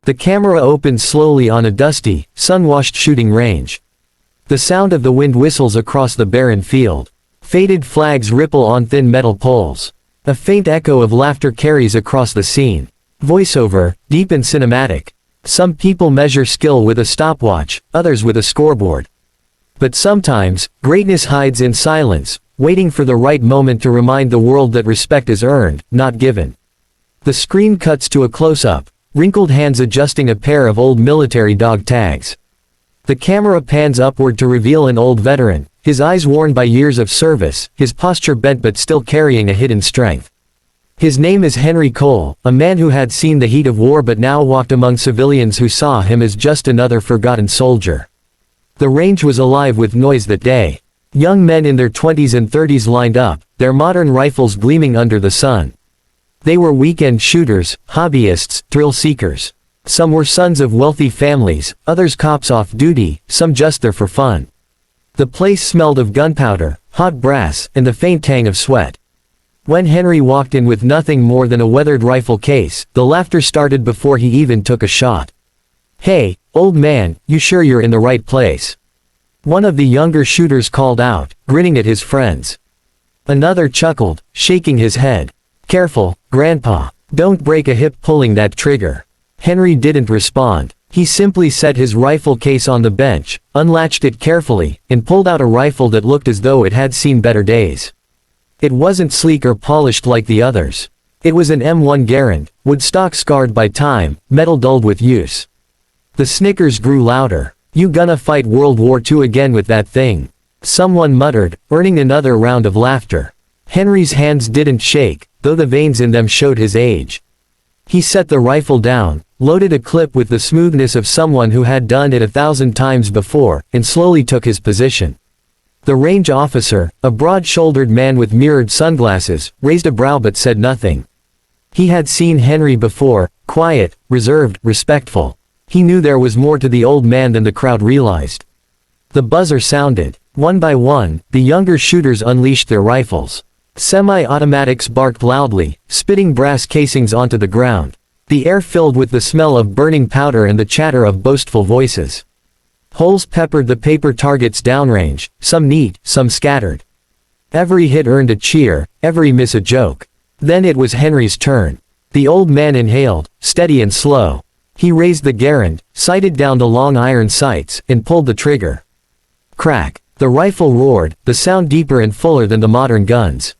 The camera opened slowly on a dusty, sun-washed shooting range. The sound of the wind whistles across the barren field. Faded flags ripple on thin metal poles. A faint echo of laughter carries across the scene. Voiceover, deep and cinematic. Some people measure skill with a stopwatch, others with a scoreboard. But sometimes, greatness hides in silence, waiting for the right moment to remind the world that respect is earned, not given. The screen cuts to a close-up, wrinkled hands adjusting a pair of old military dog tags. The camera pans upward to reveal an old veteran, his eyes worn by years of service, his posture bent but still carrying a hidden strength. His name is Henry Cole, a man who had seen the heat of war but now walked among civilians who saw him as just another forgotten soldier. The range was alive with noise that day. Young men in their 20s and 30s lined up, their modern rifles gleaming under the sun. They were weekend shooters, hobbyists, thrill seekers. Some were sons of wealthy families, others cops off duty, some just there for fun. The place smelled of gunpowder, hot brass, and the faint tang of sweat. When Henry walked in with nothing more than a weathered rifle case, the laughter started before he even took a shot. "Hey, old man, you sure you're in the right place?" One of the younger shooters called out, grinning at his friends. Another chuckled, shaking his head. "Careful, Grandpa. Don't break a hip pulling that trigger." Henry didn't respond. He simply set his rifle case on the bench, unlatched it carefully, and pulled out a rifle that looked as though it had seen better days. It wasn't sleek or polished like the others. It was an M1 Garand, wood stock scarred by time, metal dulled with use. The snickers grew louder. "You gonna fight World War II again with that thing?" someone muttered, earning another round of laughter. Henry's hands didn't shake, though the veins in them showed his age. He set the rifle down, loaded a clip with the smoothness of someone who had done it 1,000 times before, and slowly took his position. The range officer, a broad-shouldered man with mirrored sunglasses, raised a brow but said nothing. He had seen Henry before, quiet, reserved, respectful. He knew there was more to the old man than the crowd realized. The buzzer sounded. One by one, the younger shooters unleashed their rifles. Semi-automatics barked loudly, spitting brass casings onto the ground. The air filled with the smell of burning powder and the chatter of boastful voices. Holes peppered the paper targets downrange, some neat, some scattered. Every hit earned a cheer, every miss a joke. Then it was Henry's turn. The old man inhaled, steady and slow. He raised the Garand, sighted down the long iron sights, and pulled the trigger. Crack. The rifle roared, the sound deeper and fuller than the modern guns.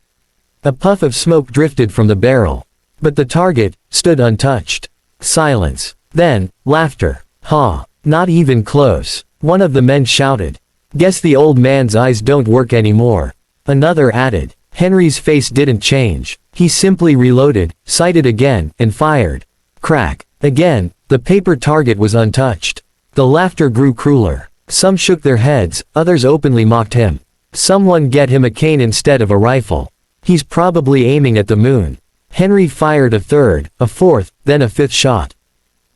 A puff of smoke drifted from the barrel. But the target stood untouched. Silence. Then, laughter. "Ha! Not even close." One of the men shouted. "Guess the old man's eyes don't work anymore." Another added. Henry's face didn't change. He simply reloaded, sighted again, and fired. Crack. Again, the paper target was untouched. The laughter grew crueler. Some shook their heads, others openly mocked him. "Someone get him a cane instead of a rifle. He's probably aiming at the moon." Henry fired a third, a fourth, then a fifth shot.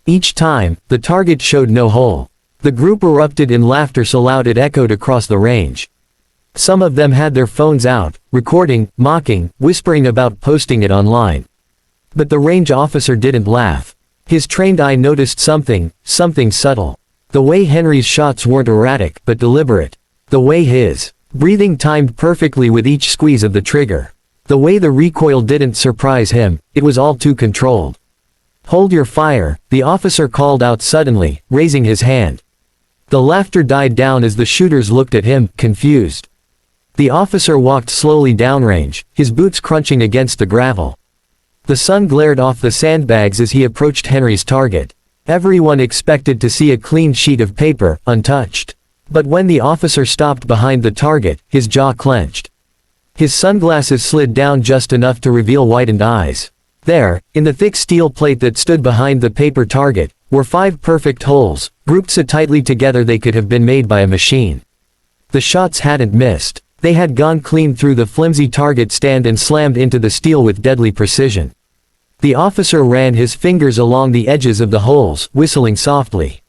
Each time, the target showed no hole. The group erupted in laughter so loud it echoed across the range. Some of them had their phones out, recording, mocking, whispering about posting it online. But the range officer didn't laugh. His trained eye noticed something subtle. The way Henry's shots weren't erratic but deliberate. The way his breathing timed perfectly with each squeeze of the trigger. The way the recoil didn't surprise him, it was all too controlled. "Hold your fire," the officer called out suddenly, raising his hand. The laughter died down as the shooters looked at him, confused. The officer walked slowly downrange, his boots crunching against the gravel. The sun glared off the sandbags as he approached Henry's target. Everyone expected to see a clean sheet of paper, untouched. But when the officer stopped behind the target, his jaw clenched. His sunglasses slid down just enough to reveal whitened eyes. There, in the thick steel plate that stood behind the paper target, were 5 perfect holes, grouped so tightly together they could have been made by a machine. The shots hadn't missed. They had gone clean through the flimsy target stand and slammed into the steel with deadly precision. The officer ran his fingers along the edges of the holes, whistling softly.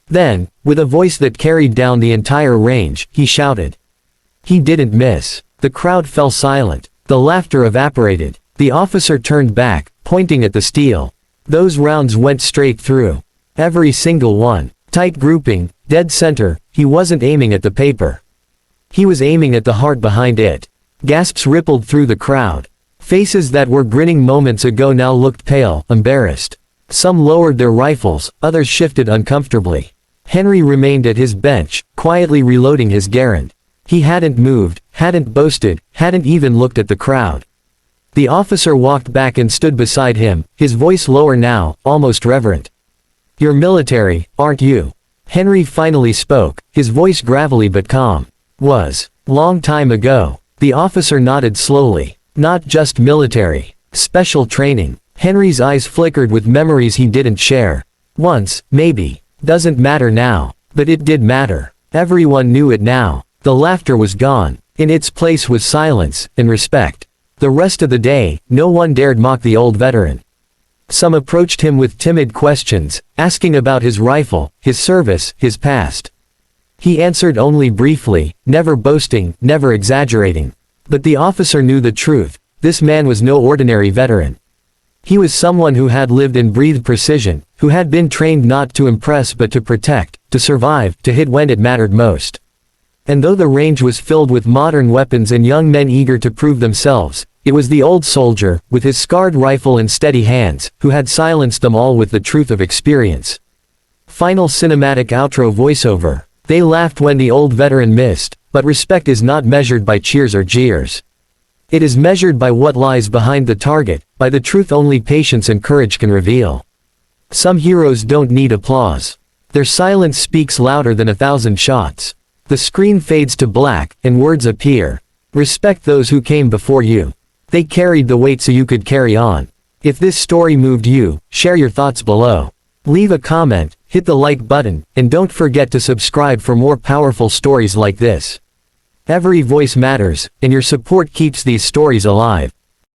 Then, with a voice that carried down the entire range, he shouted. He didn't miss. The crowd fell silent. The laughter evaporated. The officer turned back, pointing at the steel. "Those rounds went straight through." Every single one. Tight grouping, dead center, he wasn't aiming at the paper. He was aiming at the heart behind it. Gasps rippled through the crowd. Faces that were grinning moments ago now looked pale, embarrassed. Some lowered their rifles, others shifted uncomfortably. Henry remained at his bench, quietly reloading his Garand. He hadn't moved, hadn't boasted, hadn't even looked at the crowd. The officer walked back and stood beside him, his voice lower now, almost reverent. "You're military, aren't you?" Henry finally spoke, his voice gravelly but calm. "Was. Long time ago." The officer nodded slowly. "Not just military. Special training." Henry's eyes flickered with memories he didn't share. "Once, maybe. Doesn't matter now. But it did matter." Everyone knew it now. The laughter was gone. In its place was silence, and respect. The rest of the day, no one dared mock the old veteran. Some approached him with timid questions, asking about his rifle, his service, his past. He answered only briefly, never boasting, never exaggerating. But the officer knew the truth. This man was no ordinary veteran. He was someone who had lived and breathed precision, who had been trained not to impress but to protect, to survive, to hit when it mattered most. And though the range was filled with modern weapons and young men eager to prove themselves, it was the old soldier, with his scarred rifle and steady hands, who had silenced them all with the truth of experience. Final cinematic outro voiceover. They laughed when the old veteran missed, but respect is not measured by cheers or jeers. It is measured by what lies behind the target, by the truth only patience and courage can reveal. Some heroes don't need applause. Their silence speaks louder than 1,000 shots. The screen fades to black, and words appear. Respect those who came before you. They carried the weight so you could carry on. If this story moved you, share your thoughts below. Leave a comment, hit the like button, and don't forget to subscribe for more powerful stories like this. Every voice matters, and your support keeps these stories alive.